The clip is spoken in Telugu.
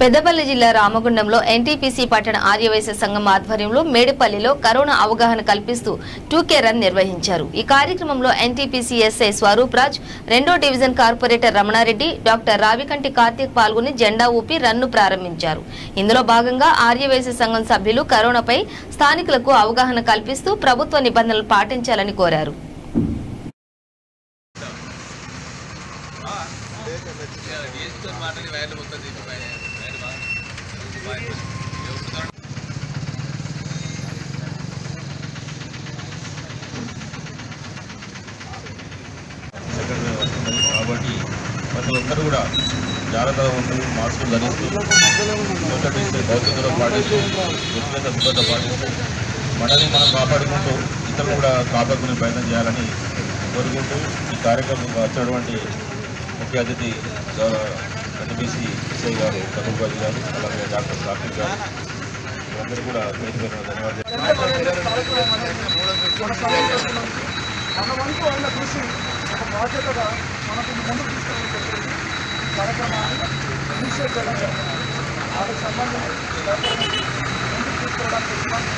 పెద్దపల్లి జిల్లా రామగుండంలో ఎన్టీపీసీ పట్టణ ఆర్యవైశ్య సంఘం ఆధ్వర్యంలో మేడిపల్లిలో కరోనా అవగాహన కల్పిస్తూ 2K రన్ నిర్వహించారు। ఈ కార్యక్రమంలో ఎన్టీపీసీ ఎస్ఐ స్వరూప్ రాజ్, 2వ division corporator Ramana Reddy, doctor Ravikanti Karthik పాల్గొని జెండా ఊపి రన్ను ప్రారంభించారు। ఇందులో భాగంగా ఆర్యవైశ్య సంఘం సభ్యులు కరోనాపై స్థానికులకు అవగాహన కల్పిస్తూ ప్రభుత్వ నిబంధనలు పాటించాలని కోరారు। కాబట్టి ప్రతి ఒక్కరు కూడా జాగ్రత్తగా ఉంటూ మాస్కులు ధరిస్తూ సోషల్ డిస్టెన్స్ భౌతిక దూరం పాటిస్తూ వ్యక్తిగత శుభ్రత పాటిస్తూ మనల్ని మనం కాపాడుకుంటూ ఇతరులు కూడా కాపాడుకునే ప్రయత్నం చేయాలని కోరుకుంటూ ఈ కార్యక్రమం వచ్చినటువంటి ముఖ్య అతిథి ఎన్టీపీసీ ఎస్ఐ గారు స్వరూప్ రాజ్ గారు, అలాగే డాక్టర్ కార్తీక్ గారు, అందరూ కూడా బాధ్యతగా మనకు ముందుకు తీసుకెళ్ళి కార్యక్రమాన్ని ఇనిషియేట్ చేయాలి। వాళ్ళకి సంబంధించి తీసుకురావడానికి